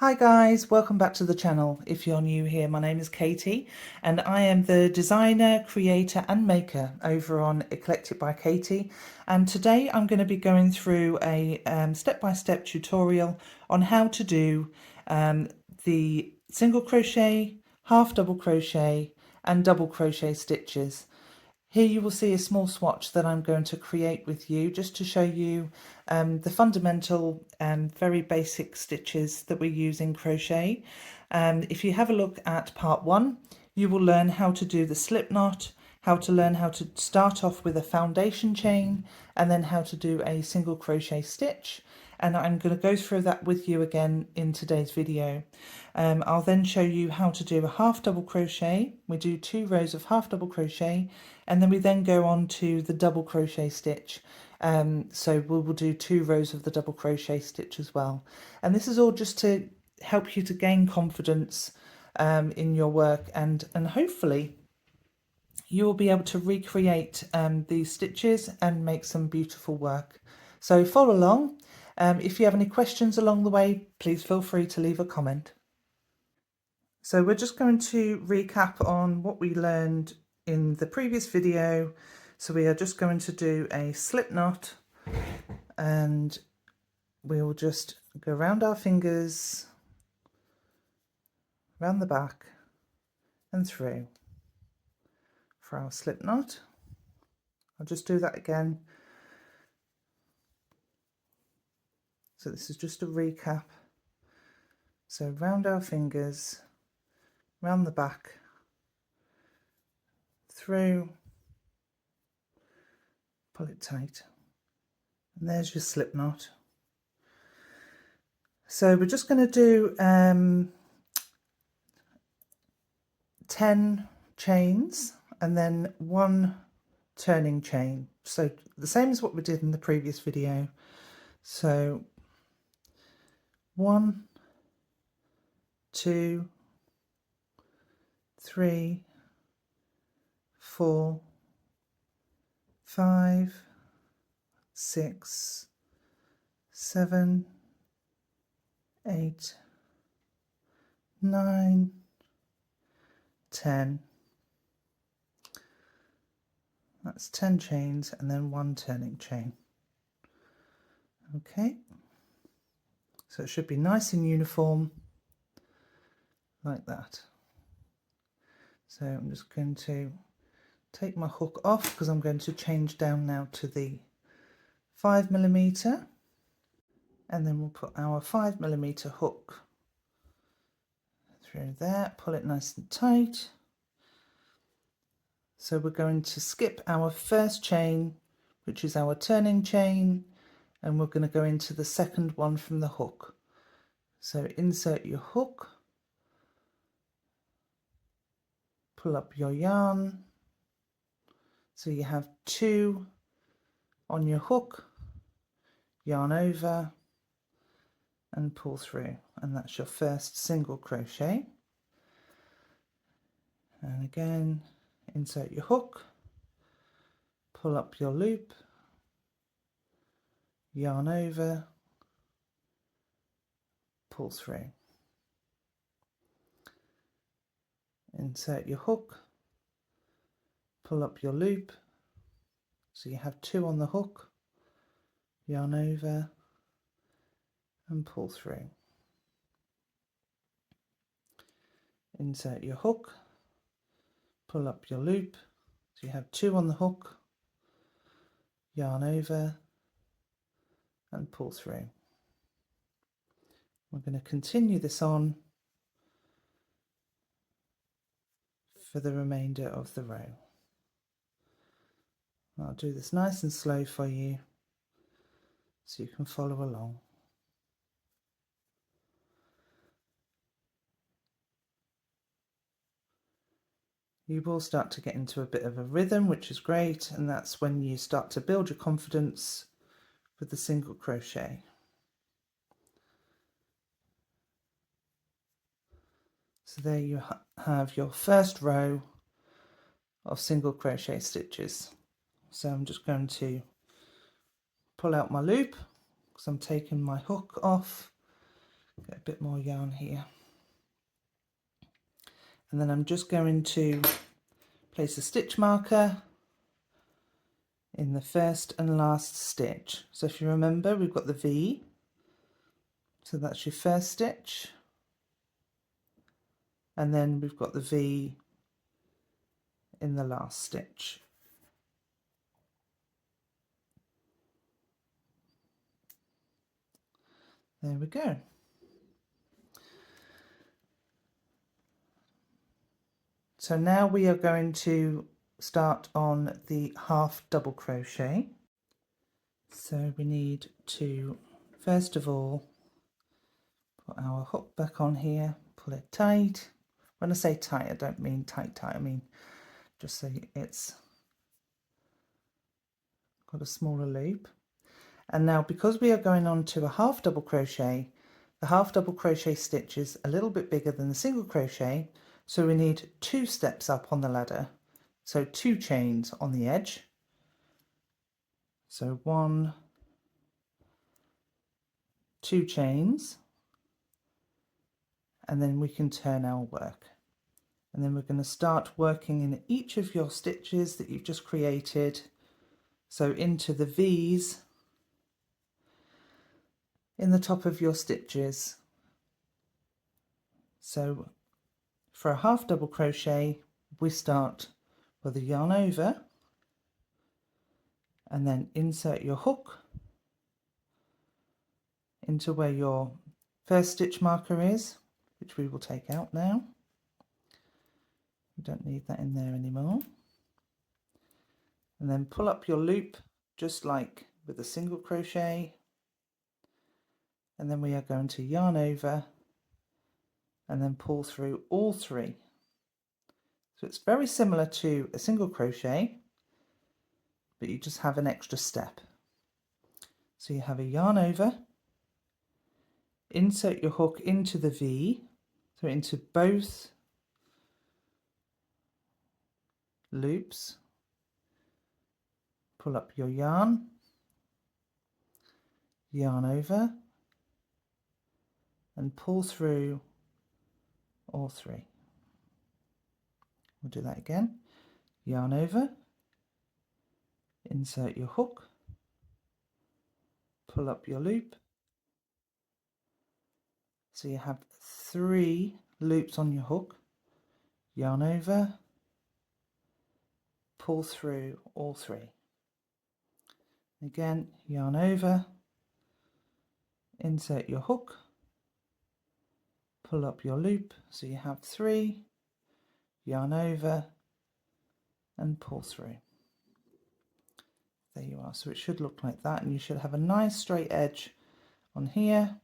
Hi guys, welcome back to the channel. If you're new here, my name is Katie and I am the designer, creator and maker over on Eclectic by Katie, and today I'm going to be going through a step-by-step tutorial on how to do the single crochet, half double crochet and double crochet stitches. Here you will see a small swatch that I'm going to create with you just to show you the fundamental and very basic stitches that we use in crochet. If you have a look at part 1, you will learn how to do the slip knot, how to learn how to start off with a foundation chain, and then how to do a single crochet stitch. And I'm going to go through that with you again in today's video. I'll then show you how to do a half double crochet. We do 2 rows of half double crochet, and then we then go on to the double crochet stitch. So we will do 2 rows of the double crochet stitch as well. And this is all just to help you to gain confidence in your work, and hopefully you will be able to recreate these stitches and make some beautiful work. So follow along. If you have any questions along the way, please feel free to leave a comment. So we're just going to recap on what we learned in the previous video. So we are just going to do a slip knot, and we will just go around our fingers, around the back and through for our slip knot. I'll just do that again. So this is just a recap. So round our fingers, round the back, through, pull it tight, and there's your slip knot. So we're just going to do 10 chains and then 1 turning chain. So the same as what we did in the previous video. So 1, 2, 3, 4, 5, 6, 7, 8, 9, 10. That's 10 chains and then 1 turning chain. Okay, so it should be nice and uniform like that. So I'm just going to take my hook off because I'm going to change down now to the 5mm, and then we'll put our 5mm hook through there, pull it nice and tight. So we're going to skip our first chain, which is our turning chain, and we're going to go into the second one from the hook. So insert your hook, pull up your yarn, so you have 2 on your hook, yarn over and pull through, and that's your first single crochet. And again, insert your hook, pull up your loop, yarn over, pull through, insert your hook, pull up your loop, so you have 2 on the hook, yarn over and pull through, insert your hook, pull up your loop, so you have 2 on the hook, yarn over and pull through. We're going to continue this on for the remainder of the row. I'll do this nice and slow for you so you can follow along. You will start to get into a bit of a rhythm, which is great, and that's when you start to build your confidence with the single crochet. So there you have your first row of single crochet stitches. So I'm just going to pull out my loop because I'm taking my hook off, get a bit more yarn here. And then I'm just going to place a stitch marker in the first and last stitch. So if you remember, we've got the V, so that's your first stitch, and then we've got the V in the last stitch. There we go. So now we are going to start on the half double crochet. So we need to first of all put our hook back on here, pull it tight. When I say tight, I don't mean tight, I mean just so it's got a smaller loop. And now because we are going on to a half double crochet, the half double crochet stitch is a little bit bigger than the single crochet, so we need 2 steps up on the ladder, so 2 chains on the edge. So 1, 2 chains, and then we can turn our work. And then we're going to start working in each of your stitches that you've just created, so into the V's in the top of your stitches. So for a half double crochet, we start with a yarn over and then insert your hook into where your first stitch marker is, which we will take out now. You don't need that in there anymore. And then pull up your loop just like with a single crochet, and then we are going to yarn over and then pull through all 3. So it's very similar to a single crochet, but you just have an extra step. So you have a yarn over, insert your hook into the V, so into both loops, pull up your yarn, yarn over, and pull through all 3. We'll do that again. Yarn over, insert your hook, pull up your loop, so you have 3 loops on your hook, yarn over, pull through all 3. Again, yarn over, insert your hook, pull up your loop, so you have 3, yarn over and pull through. There you are. So it should look like that, and you should have a nice straight edge on here.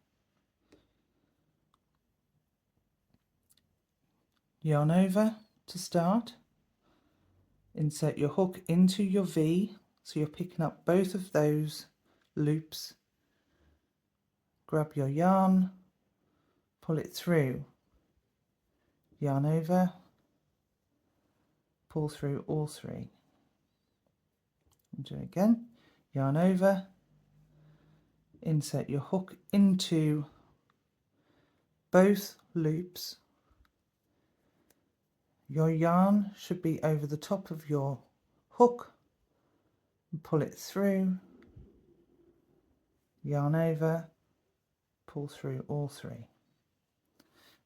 Yarn over to start, insert your hook into your V, so you're picking up both of those loops, grab your yarn, pull it through, yarn over, pull through all 3. And do it again, yarn over, insert your hook into both loops. Your yarn should be over the top of your hook, and pull it through, yarn over, pull through all 3. And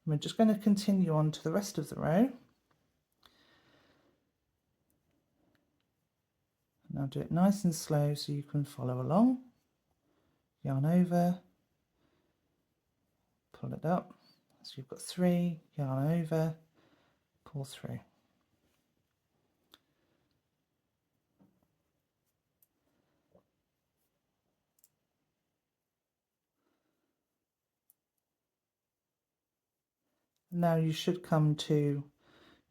we're just going to continue on to the rest of the row. Now do it nice and slow so you can follow along. Yarn over, pull it up, so you've got 3, yarn over, pull through. Now you should come to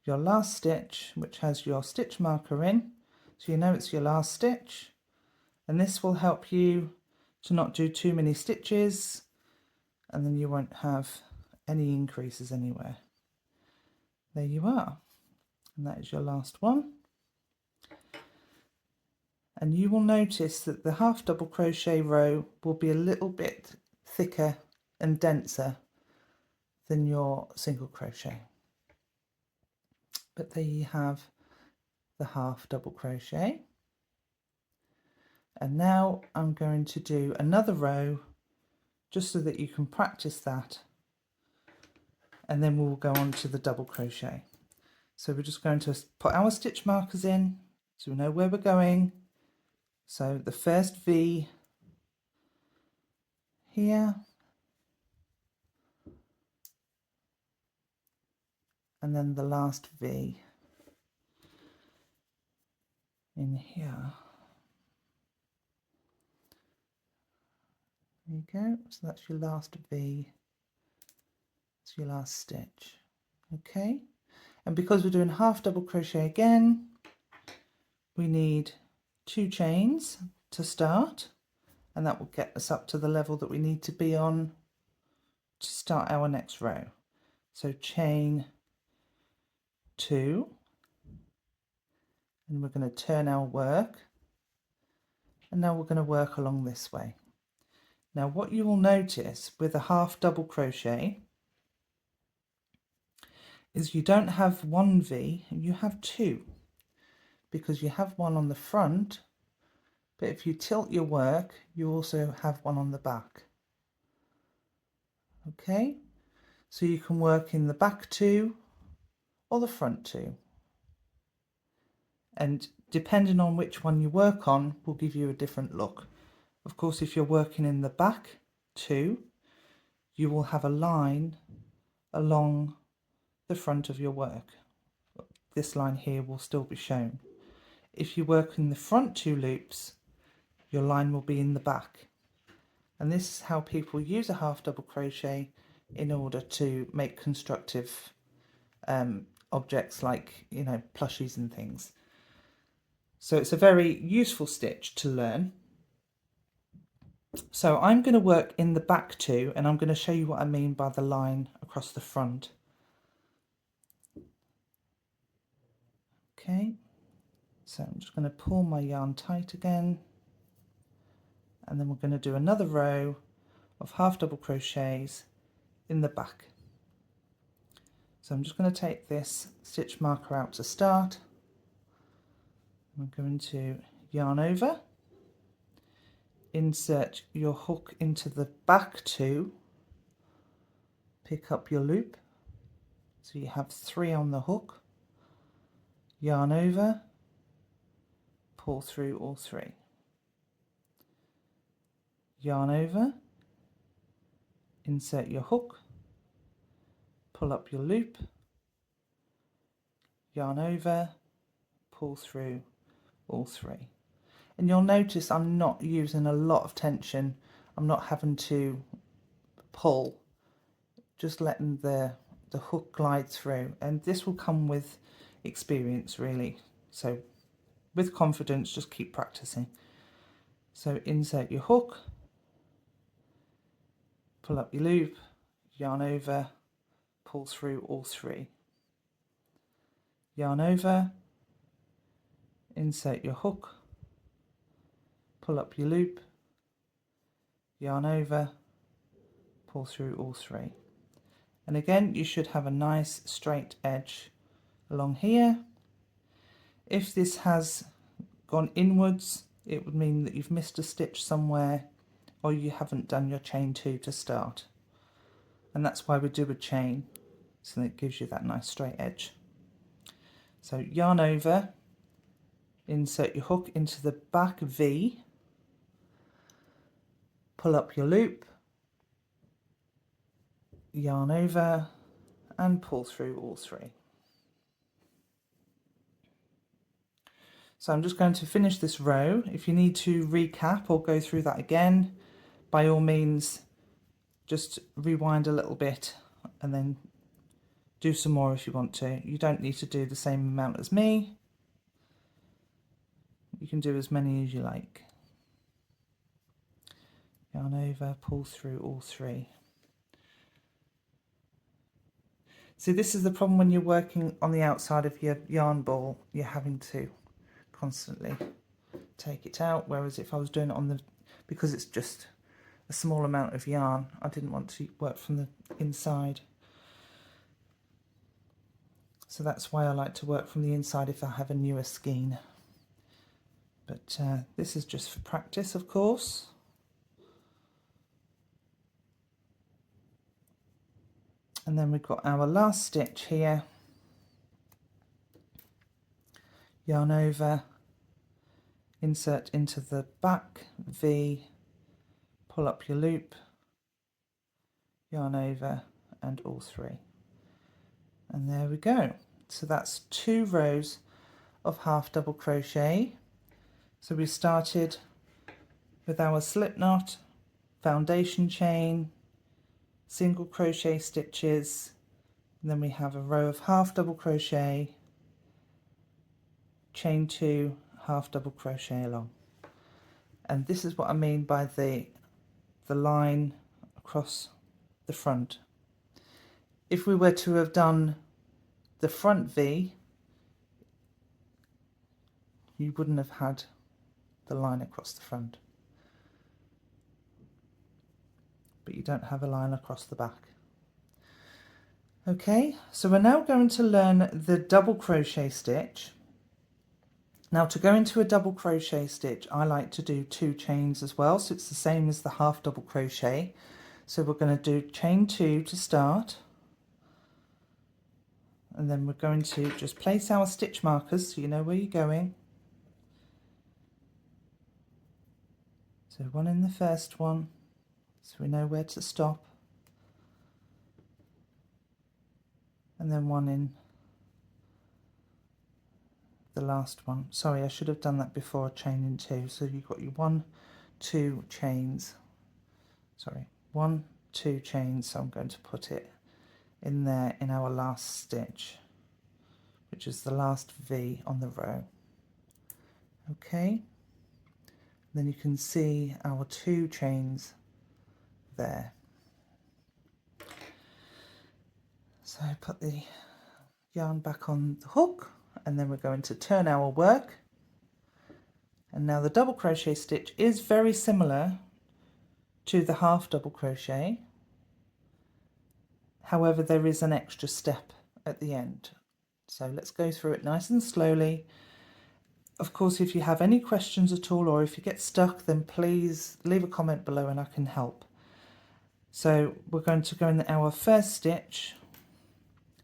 your last stitch, which has your stitch marker in, so you know it's your last stitch, and this will help you to not do too many stitches, and then you won't have any increases anywhere. There you are, and that is your last one. And you will notice that the half double crochet row will be a little bit thicker and denser than your single crochet. But there you have the half double crochet. And now I'm going to do another row just so that you can practice that, and then we'll go on to the double crochet. So we're just going to put our stitch markers in so we know where we're going. So the first V here, and then the last V in here. There you go. So that's your last V. It's your last stitch. Okay. And because we're doing half double crochet again, we need 2 chains to start, and that will get us up to the level that we need to be on to start our next row. So chain 2, and we're going to turn our work, and now we're going to work along this way. Now what you will notice with a half double crochet is you don't have 1 V, you have 2, because you have one on the front, but if you tilt your work you also have one on the back. Okay, so you can work in the back 2 or the front 2, and depending on which one you work on will give you a different look. Of course, if you're working in the back 2, you will have a line along the front of your work. This line here will still be shown. If you work in the front 2 loops, your line will be in the back. And this is how people use a half double crochet in order to make constructive objects like, you know, plushies and things. So it's a very useful stitch to learn. So I'm going to work in the back 2, and I'm going to show you what I mean by the line across the front. Okay, so I'm just going to pull my yarn tight again, and then we're going to do another row of half double crochets in the back. So I'm just going to take this stitch marker out to start. I'm going to yarn over, insert your hook into the back 2, pick up your loop, so you have 3 on the hook, yarn over, pull through all 3, yarn over, insert your hook, pull up your loop, yarn over, pull through all 3. And you'll notice I'm not using a lot of tension. I'm not having to pull, just letting the hook glide through, and this will come with experience really. So with confidence, just keep practicing. So insert your hook, pull up your loop, yarn over, pull through all 3, yarn over, insert your hook, pull up your loop, yarn over, pull through all 3. And again, you should have a nice straight edge along here. If this has gone inwards, it would mean that you've missed a stitch somewhere, or you haven't done your chain 2 to start. And that's why we do a chain, so that it gives you that nice straight edge. So yarn over, insert your hook into the back V, pull up your loop, yarn over, and pull through all 3. So I'm just going to finish this row. If you need to recap or go through that again, by all means, just rewind a little bit and then do some more if you want to. You don't need to do the same amount as me. You can do as many as you like. Yarn over, pull through all 3. See, this is the problem when you're working on the outside of your yarn ball. You're having to constantly take it out, whereas if I was doing it on the, because it's just a small amount of yarn, I didn't want to work from the inside. So that's why I like to work from the inside if I have a newer skein. But this is just for practice, of course. And then we've got our last stitch here. Yarn over, insert into the back V, pull up your loop, yarn over, and all three. And there we go. So that's 2 rows of half double crochet. So we started with our slip knot, foundation chain, single crochet stitches, and then we have a row of half double crochet, chain 2, half double crochet along. And this is what I mean by the line across the front. If we were to have done the front V, you wouldn't have had the line across the front, but you don't have a line across the back. Okay, so we're now going to learn the double crochet stitch. Now to go into a double crochet stitch, I like to do 2 chains as well, so it's the same as the half double crochet. So we're going to do chain 2 to start, and then we're going to just place our stitch markers so you know where you're going. So 1 in the first one, so we know where to stop, and then 1 in the last one. Sorry, I should have done that before chaining 2. So you've got your 1, 2 chains. Sorry, 1, 2 chains. So I'm going to put it in there in our last stitch, which is the last V on the row. Okay, then you can see our 2 chains there. So put the yarn back on the hook, and then we're going to turn our work. And now the double crochet stitch is very similar to the half double crochet. However, there is an extra step at the end. So let's go through it nice and slowly. Of course, if you have any questions at all, or if you get stuck, then please leave a comment below and I can help. So we're going to go in our first stitch.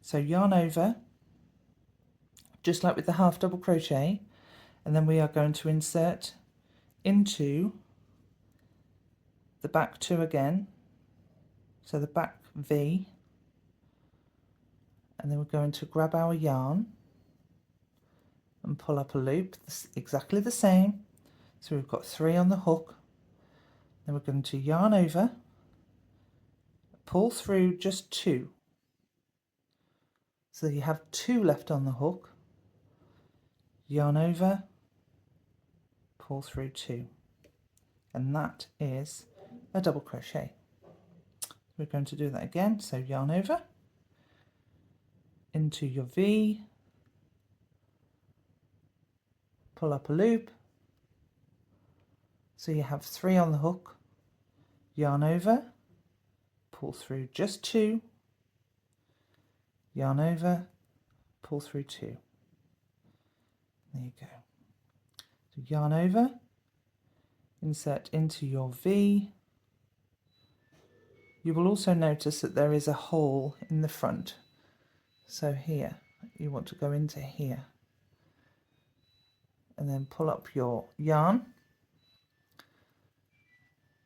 So yarn over, just like with the half double crochet, and then we are going to insert into the back 2 again, so the back V, and then we're going to grab our yarn and pull up a loop, exactly the same. So we've got 3 on the hook, then we're going to yarn over, pull through just 2, so you have 2 left on the hook, yarn over, pull through 2, and that is a double crochet. We're going to do that again, so yarn over, into your V, pull up a loop, so you have 3 on the hook, yarn over, pull through just 2, yarn over, pull through 2. There you go. So yarn over, insert into your V. You will also notice that there is a hole in the front. So here, you want to go into here. And then pull up your yarn,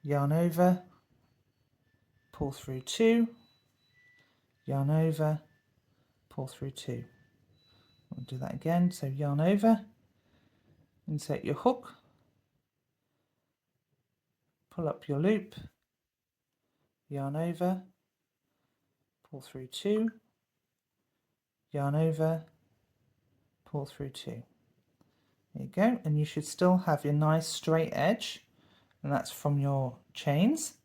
yarn over, pull through 2, yarn over, pull through 2. We'll do that again. So yarn over, insert your hook, pull up your loop, yarn over, pull through 2, yarn over, pull through 2. There you go, and you should still have your nice straight edge, and that's from your chains.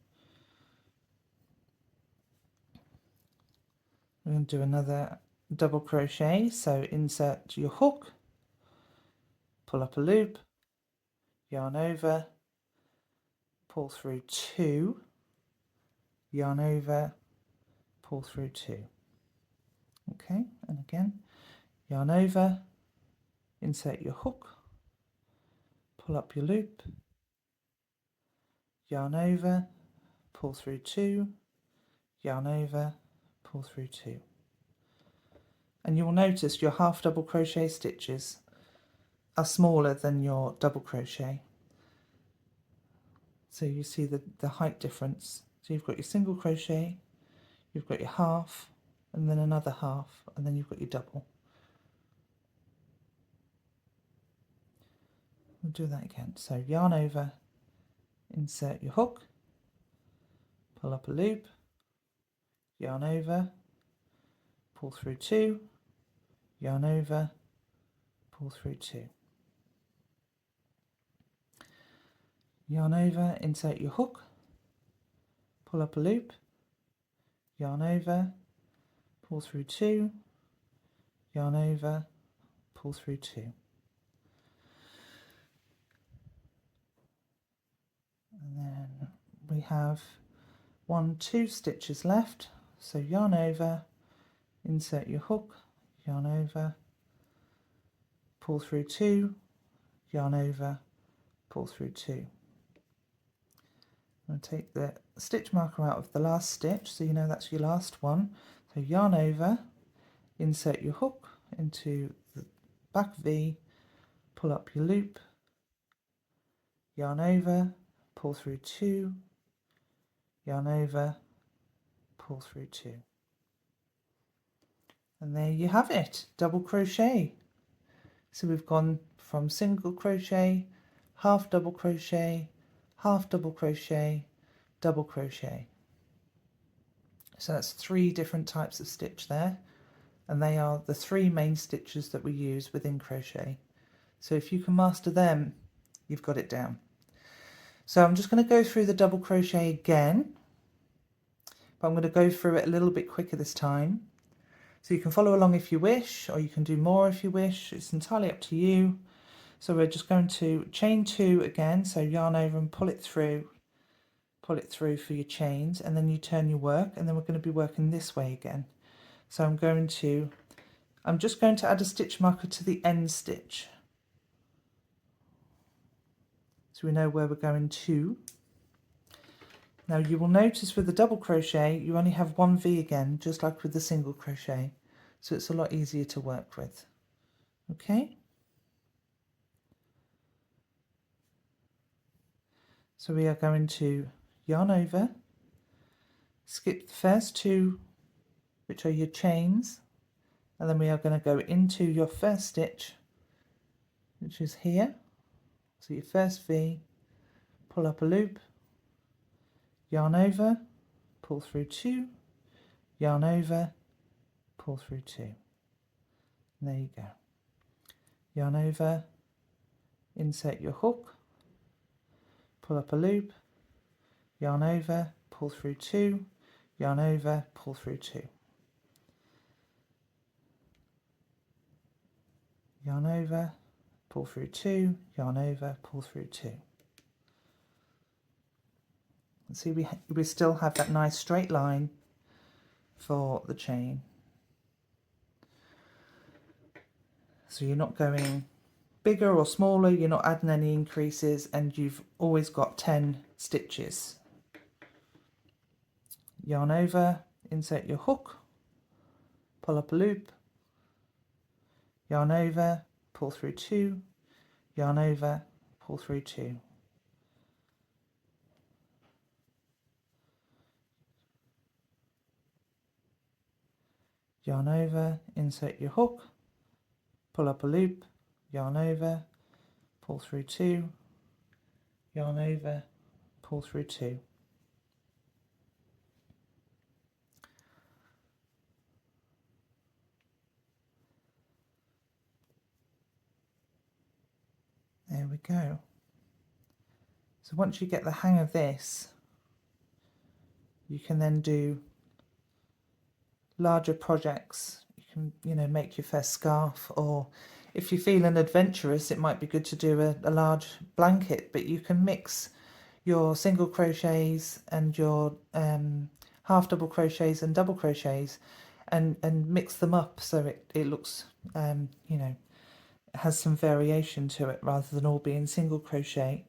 We're going to do another double crochet, so insert your hook, pull up a loop, yarn over, pull through 2, yarn over, pull through 2. Okay, and again, yarn over, insert your hook, pull up your loop, yarn over, pull through 2, yarn over, pull through 2. And you will notice your half double crochet stitches are smaller than your double crochet. So you see the height difference. So you've got your single crochet, you've got your half, and then another half, and then you've got your double. We'll do that again. So yarn over, insert your hook, pull up a loop, yarn over, pull through 2, yarn over, pull through 2. Yarn over, insert your hook, pull up a loop, yarn over, pull through 2, yarn over, pull through 2. And then we have 2 stitches left. So yarn over, insert your hook, yarn over, pull through 2, yarn over, pull through 2. I'm going to take the stitch marker out of the last stitch so you know that's your last one. So yarn over, insert your hook into the back V, pull up your loop, yarn over, pull through 2, yarn over, pull through 2. And there you have it, double crochet. So we've gone from single crochet, half double crochet, half double crochet, double crochet. So that's 3 different types of stitch there, and they are the 3 main stitches that we use within crochet. So if you can master them, you've got it down. So I'm just going to go through the double crochet again, but I'm going to go through it a little bit quicker this time. So you can follow along if you wish, or you can do more if you wish. It's entirely up to you. So we're just going to chain 2 again, so yarn over and pull it through for your chains, and then you turn your work, and then we're going to be working this way again. So I'm just going to add a stitch marker to the end stitch, so we know where we're going to. Now you will notice with the double crochet you only have 1 V again, just like with the single crochet, so it's a lot easier to work with. Okay, so we are going to yarn over, skip the first 2, which are your chains, and then we are going to go into your first stitch, which is here. So your first V, pull up a loop, yarn over, pull through 2, yarn over, pull through 2. And there you go. Yarn over, insert your hook, pull up a loop, yarn over, pull through 2, yarn over, pull through 2. Yarn over, pull through 2, yarn over, pull through 2. And see, we still have that nice straight line for the chain. So you're not going bigger or smaller, you're not adding any increases, and you've always got 10 stitches. Yarn over, insert your hook, pull up a loop, yarn over, pull through 2, yarn over, pull through 2. Yarn over, insert your hook, pull up a loop, yarn over, pull through 2, yarn over, pull through 2. There we go. So once you get the hang of this, you can then do larger projects. You can, make your first scarf, or if you're feeling adventurous, it might be good to do a large blanket, but you can mix your single crochets and your half double crochets and double crochets, and mix them up so it looks, you know, has some variation to it rather than all being single crochet.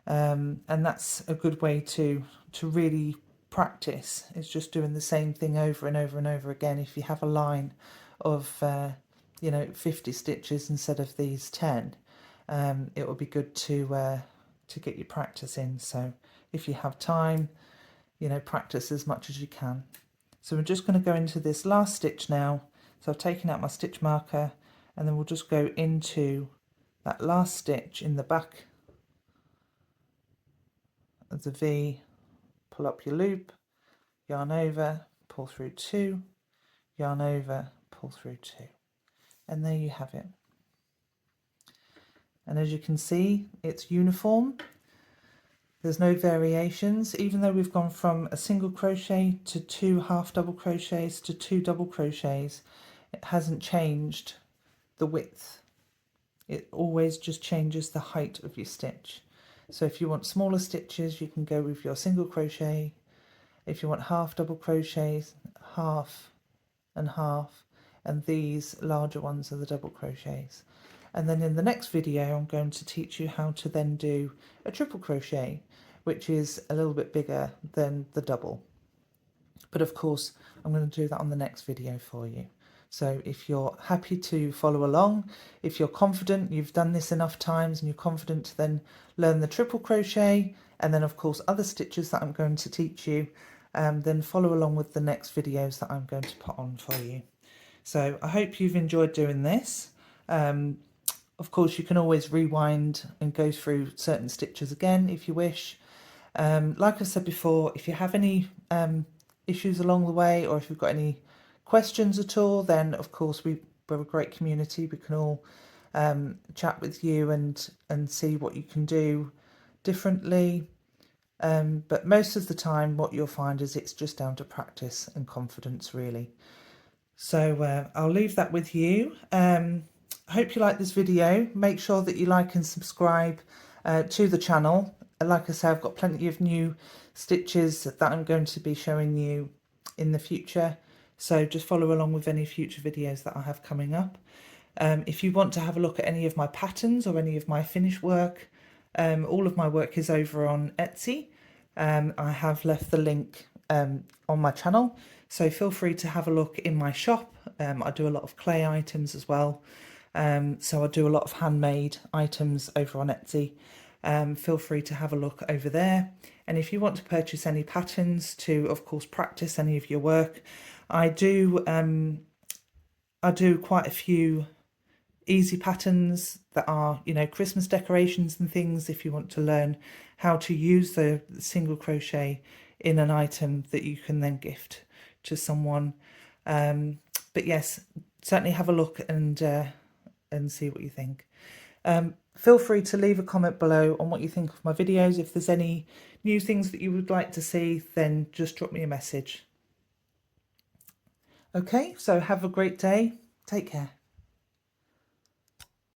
And that's a good way to really practice. It's just doing the same thing over and over and over again. If you have a line of you know, 50 stitches instead of these 10, it will be good to get your practice in. So if you have time, you know, practice as much as you can. So we're just going to go into this last stitch now. So I've taken out my stitch marker, and then we'll just go into that last stitch in the back of the V, pull up your loop, yarn over, pull through 2, yarn over, pull through 2, and there you have it. And as you can see, it's uniform. There's no variations, even though we've gone from a single crochet to 2 half double crochets to 2 double crochets. It hasn't changed the width. It always just changes the height of your stitch. So if you want smaller stitches, you can go with your single crochet. If you want half double crochets, half and half, and these larger ones are the double crochets. And then in the next video, I'm going to teach you how to then do a triple crochet, which is a little bit bigger than the double. But of course, I'm going to do that on the next video for you. So if you're happy to follow along, if you're confident, you've done this enough times and you're confident to then learn the triple crochet, and then of course other stitches that I'm going to teach you, then follow along with the next videos that I'm going to put on for you. So I hope you've enjoyed doing this. Of course, you can always rewind and go through certain stitches again if you wish. Like I said before, if you have any issues along the way, or if you've got any questions at all, then of course we're a great community. We can all chat with you and see what you can do differently. But most of the time what you'll find is it's just down to practice and confidence, really. So I'll leave that with you. I hope you like this video. Make sure that you like and subscribe to the channel. Like I say, I've got plenty of new stitches that I'm going to be showing you in the future. So just follow along with any future videos that I have coming up. If you want to have a look at any of my patterns or any of my finished work, all of my work is over on Etsy. I have left the link on my channel, so feel free to have a look in my shop. I do a lot of clay items as well. So I do a lot of handmade items over on Etsy. Feel free to have a look over there. And if you want to purchase any patterns to, of course, practice any of your work, I do quite a few easy patterns that are, you know, Christmas decorations and things, if you want to learn how to use the single crochet in an item that you can then gift to someone. But yes, certainly have a look and see what you think. Feel free to leave a comment below on what you think of my videos. If there's any new things that you would like to see, then just drop me a message. Okay, so have a great day. Take care.